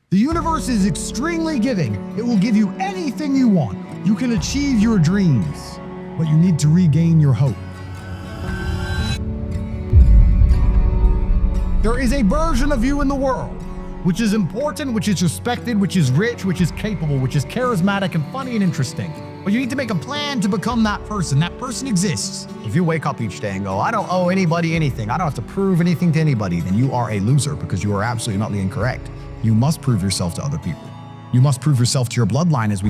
The universe is extremely giving. It will give you anything you want. You can achieve your dreams, but you need to regain your hope. There is a version of you in the world which is important, which is respected, which is rich, which is capable, which is charismatic and funny and interesting. But you need to make a plan to become that person. That person exists. If you wake up each day and go, I don't owe anybody anything, I don't have to prove anything to anybody, then you are a loser because you are absolutely not incorrect. You must prove yourself to other people. You must prove yourself to your bloodline, as we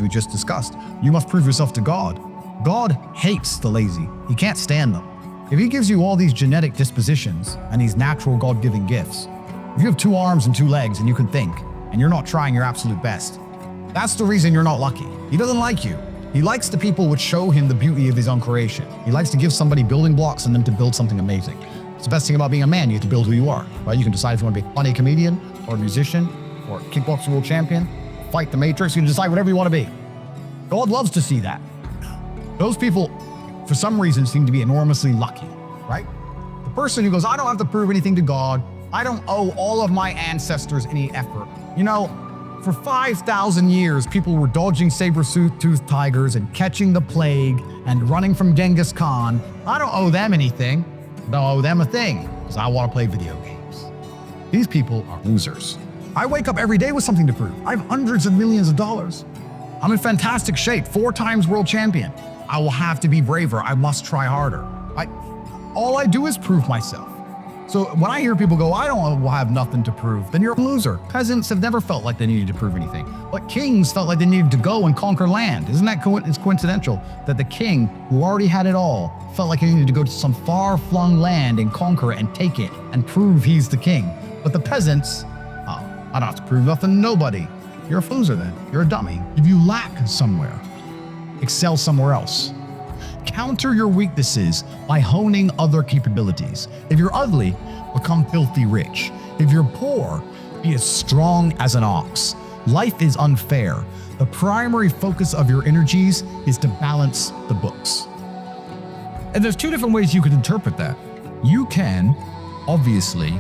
just discussed. You must prove yourself to God. God hates the lazy. He can't stand them. If he gives you all these genetic dispositions and these natural God-given gifts, if you have 2 arms and 2 legs and you can think, and you're not trying your absolute best, that's the reason you're not lucky. He doesn't like you. He likes the people which show him the beauty of his own creation. He likes to give somebody building blocks and them to build something amazing. It's the best thing about being a man. You have to build who you are, right? You can decide if you want to be a funny comedian or a musician or a kickboxing world champion, fight the Matrix. You can decide whatever you want to be. God loves to see that. Those people, for some reason, seem to be enormously lucky, right? The person who goes, I don't have to prove anything to God. I don't owe all of my ancestors any effort. You know, for 5,000 years, people were dodging saber-toothed tigers and catching the plague and running from Genghis Khan. I don't owe them anything. I don't owe them a thing because I want to play video games. These people are losers. I wake up every day with something to prove. I have hundreds of millions of dollars. I'm in fantastic shape, 4 times world champion. I will have to be braver. I must try harder. All I do is prove myself. So when I hear people go, I don't have nothing to prove, then you're a loser. Peasants have never felt like they needed to prove anything, but kings felt like they needed to go and conquer land. Isn't that it's coincidental that the king, who already had it all, felt like he needed to go to some far-flung land and conquer it and take it and prove he's the king? But the peasants, I don't have to prove nothing to nobody. You're a loser then. You're a dummy. If you lack somewhere, excel somewhere else. Counter your weaknesses by honing other capabilities. If you're ugly, become filthy rich. If you're poor, be as strong as an ox. Life is unfair. The primary focus of your energies is to balance the books. And there's 2 different ways you could interpret that. You can, obviously,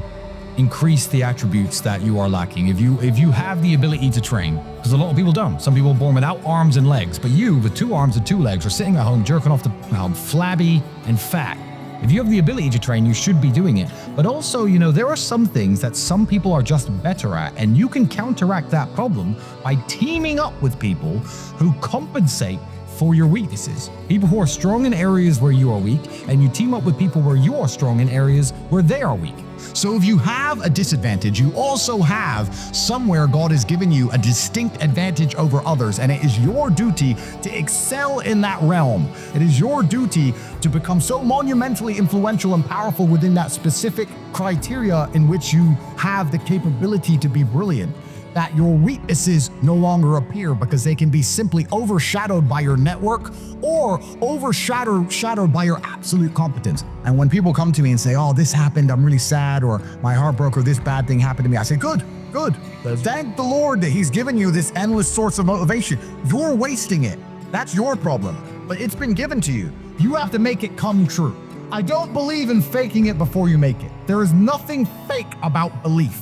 increase the attributes that you are lacking. If you have the ability to train, because a lot of people don't. Some people are born without arms and legs, but you, with 2 arms and 2 legs, are sitting at home jerking off the flabby and fat. If you have the ability to train, you should be doing it. But also, there are some things that some people are just better at, and you can counteract that problem by teaming up with people who compensate for your weaknesses. People who are strong in areas where you are weak, and you team up with people where you are strong in areas where they are weak. So if you have a disadvantage, you also have somewhere God has given you a distinct advantage over others, and it is your duty to excel in that realm. It is your duty to become so monumentally influential and powerful within that specific criteria in which you have the capability to be brilliant, that your weaknesses no longer appear because they can be simply overshadowed by your network or overshadowed by your absolute competence. And when people come to me and say, oh, this happened, I'm really sad, or my heart broke, or this bad thing happened to me, I say, good. Thank the Lord that he's given you this endless source of motivation. You're wasting it. That's your problem, but it's been given to you. You have to make it come true. I don't believe in faking it before you make it. There is nothing fake about belief.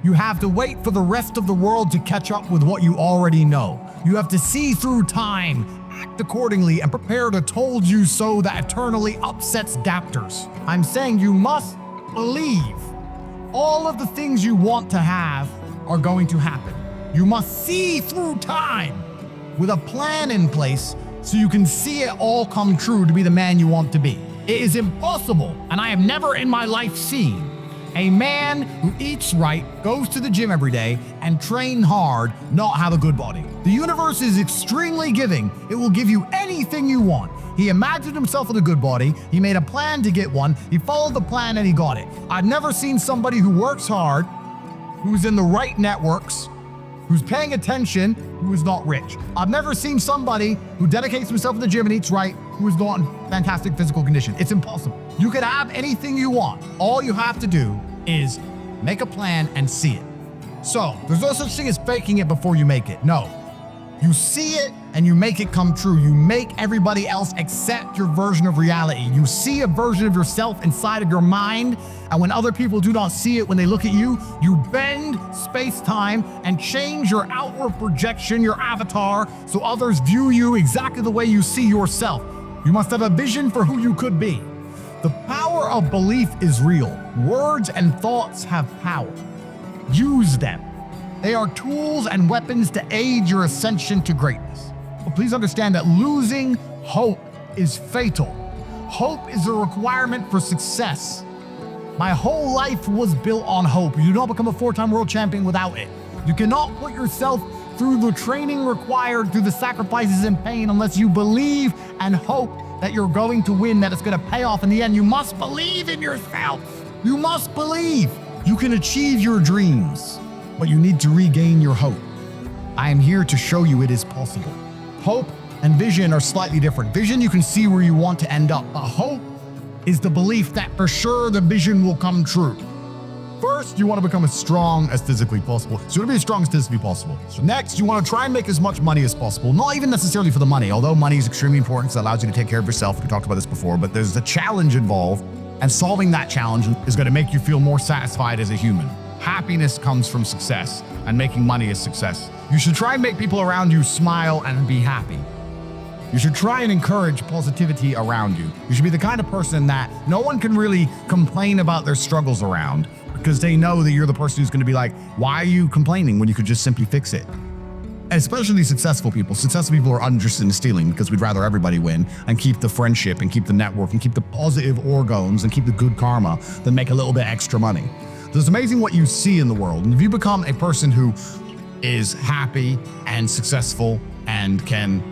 You have to wait for the rest of the world to catch up with what you already know. You have to see through time, act accordingly, and prepare to told you so that eternally upsets doubters. I'm saying you must believe all of the things you want to have are going to happen. You must see through time with a plan in place so you can see it all come true to be the man you want to be. It is impossible, and I have never in my life seen a man who eats right, goes to the gym every day, and train hard, not have a good body. The universe is extremely giving. It will give you anything you want. He imagined himself with a good body. He made a plan to get one. He followed the plan and he got it. I've never seen somebody who works hard, who's in the right networks, who's paying attention, who is not rich. I've never seen somebody who dedicates himself to the gym and eats right, who is not in fantastic physical condition. It's impossible. You can have anything you want. All you have to do is make a plan and see it. So, there's no such thing as faking it before you make it. No. You see it and you make it come true. You make everybody else accept your version of reality. You see a version of yourself inside of your mind, and when other people do not see it, when they look at you, you bend space-time and change your outward projection, your avatar, so others view you exactly the way you see yourself. You must have a vision for who you could be. The power of belief is real. Words and thoughts have power. Use them. They are tools and weapons to aid your ascension to greatness. But please understand that losing hope is fatal. Hope is a requirement for success. My whole life was built on hope. You do not become a 4-time world champion without it. You cannot put yourself through the training required, through the sacrifices and pain, unless you believe and hope that you're going to win, that it's going to pay off in the end. You must believe in yourself. You must believe you can achieve your dreams. But you need to regain your hope. I am here to show you it is possible. Hope and vision are slightly different. Vision, you can see where you want to end up, but hope is the belief that for sure the vision will come true. First, you want to become as strong as physically possible. So you want to be as strong as physically possible. So next, you want to try and make as much money as possible. Not even necessarily for the money, although money is extremely important because it allows you to take care of yourself. We talked about this before, but there's a challenge involved, and solving that challenge is going to make you feel more satisfied as a human. Happiness comes from success, and making money is success. You should try and make people around you smile and be happy. You should try and encourage positivity around you. You should be the kind of person that no one can really complain about their struggles around, because they know that you're the person who's going to be like, why are you complaining when you could just simply fix it? Especially successful people. Successful people are uninterested in stealing because we'd rather everybody win and keep the friendship and keep the network and keep the positive orgons and keep the good karma than make a little bit extra money. So it's amazing what you see in the world. And if you become a person who is happy and successful and can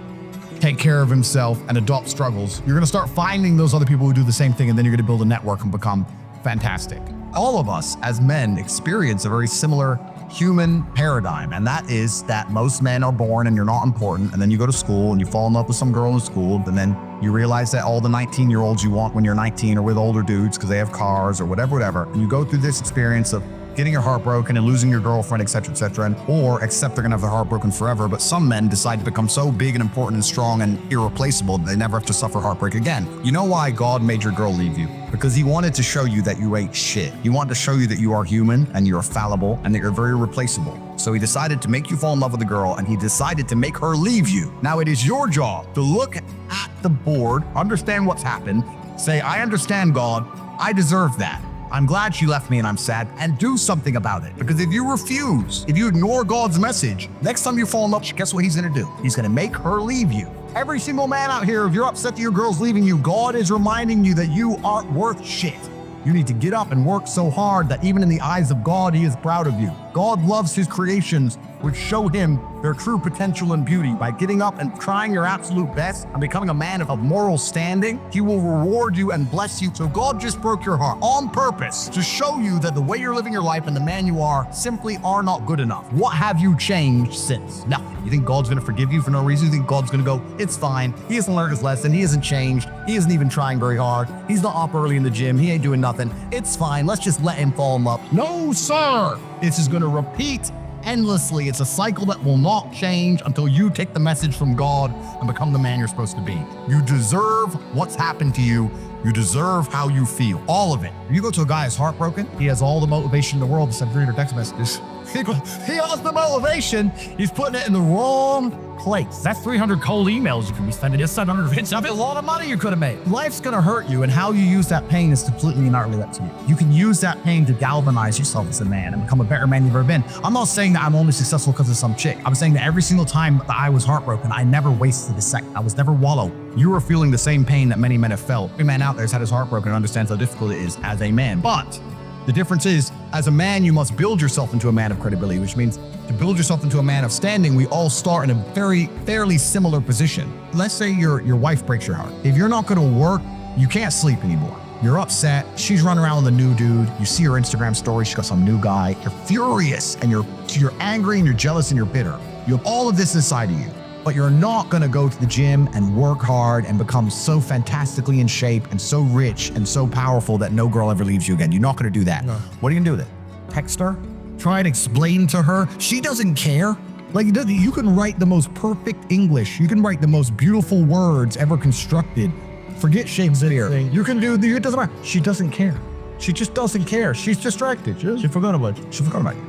take care of himself and adopt struggles, you're gonna start finding those other people who do the same thing, and then you're gonna build a network and become fantastic. All of us as men experience a very similar human paradigm, and that is that most men are born and you're not important, and then you go to school and you fall in love with some girl in school, and then you realize that all the 19-year-olds you want when you're 19 are with older dudes because they have cars or whatever, and you go through this experience of getting your heart broken and losing your girlfriend, etc., and or accept they're gonna have their heart broken forever. But some men decide to become so big and important and strong and irreplaceable that they never have to suffer heartbreak again. You know why God made your girl leave you? Because he wanted to show you that you ain't shit. He wanted to show you that you are human and you're fallible and that you're very replaceable. So he decided to make you fall in love with a girl, and he decided to make her leave you. Now it is your job to look at the board, understand what's happened, say, I understand, God, I deserve that. I'm glad she left me and I'm sad, and do something about it. Because if you refuse, if you ignore God's message, next time you fall in love, guess what he's gonna do? He's gonna make her leave you. Every single man out here, if you're upset that your girl's leaving you, God is reminding you that you aren't worth shit. You need to get up and work so hard that even in the eyes of God, he is proud of you. God loves his creations, which show him their true potential and beauty. By getting up and trying your absolute best and becoming a man of moral standing, he will reward you and bless you. So God just broke your heart on purpose to show you that the way you're living your life and the man you are simply are not good enough. What have you changed since? Nothing. You think God's gonna forgive you for no reason? You think God's gonna go, it's fine. He hasn't learned his lesson. He hasn't changed. He isn't even trying very hard. He's not up early in the gym. He ain't doing nothing. It's fine. Let's just let him fall in love. No, sir. This is gonna repeat endlessly. It's a cycle that will not change until you take the message from God and become the man you're supposed to be. You deserve what's happened to you. You deserve how you feel. All of it. If you go to a guy who's heartbroken, he has all the motivation in the world to send 300 text messages. He has the motivation. He's putting it in the wrong place. That's 300 cold emails you could be sending. It's 700 hits. That's a lot of money you could have made. Life's gonna hurt you, and how you use that pain is completely and utterly up to you. You can use that pain to galvanize yourself as a man and become a better man you've ever been. I'm not saying that I'm only successful because of some chick. I'm saying that every single time that I was heartbroken, I never wasted a second. I was never wallow. You are feeling the same pain that many men have felt. Every man out there has had his heart broken and understands how difficult it is as a man. But the difference is, as a man, you must build yourself into a man of credibility, which means to build yourself into a man of standing, we all start in a fairly similar position. Let's say your wife breaks your heart. If you're not gonna work, you can't sleep anymore. You're upset, she's running around with a new dude, you see her Instagram story, she got some new guy, you're furious and you're angry and you're jealous and you're bitter. You have all of this inside of you, but you're not gonna go to the gym and work hard and become so fantastically in shape and so rich and so powerful that no girl ever leaves you again. You're not gonna do that. No. What are you gonna do with it? Text her? Try and explain to her? She doesn't care. Like, you can write the most perfect English. You can write the most beautiful words ever constructed. Forget Shakespeare. You can do, it doesn't matter. She doesn't care. She just doesn't care. She's distracted. She forgot about it. She forgot about it.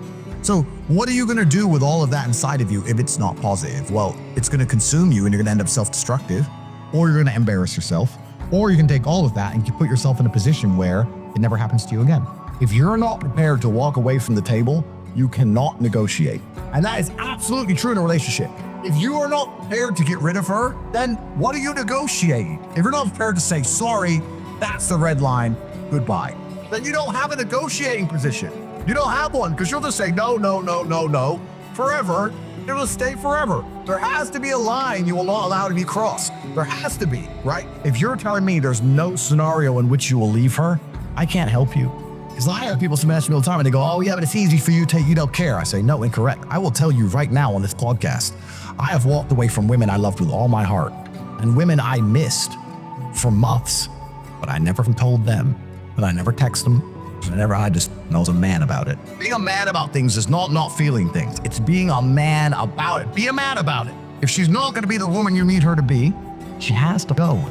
So what are you going to do with all of that inside of you if it's not positive? Well, it's going to consume you and you're going to end up self-destructive, or you're going to embarrass yourself, or you can take all of that and you put yourself in a position where it never happens to you again. If you're not prepared to walk away from the table, you cannot negotiate. And that is absolutely true in a relationship. If you are not prepared to get rid of her, then what are you negotiating? If you're not prepared to say, sorry, that's the red line, goodbye, then you don't have a negotiating position. You don't have one, because you'll just say no, no, no, no, no, forever. It will stay forever. There has to be a line you will not allow to be crossed. There has to be, right? If you're telling me there's no scenario in which you will leave her, I can't help you. Because I have people smash me all the time and they go, oh yeah, but it's easy for you, Tate, you don't care. I say, no, incorrect. I will tell you right now on this podcast, I have walked away from women I loved with all my heart and women I missed for months, but I never told them, and I never text them. I was a man about it. Being a man about things is not feeling things. It's being a man about it. Be a man about it. If she's not going to be the woman you need her to be, she has to go.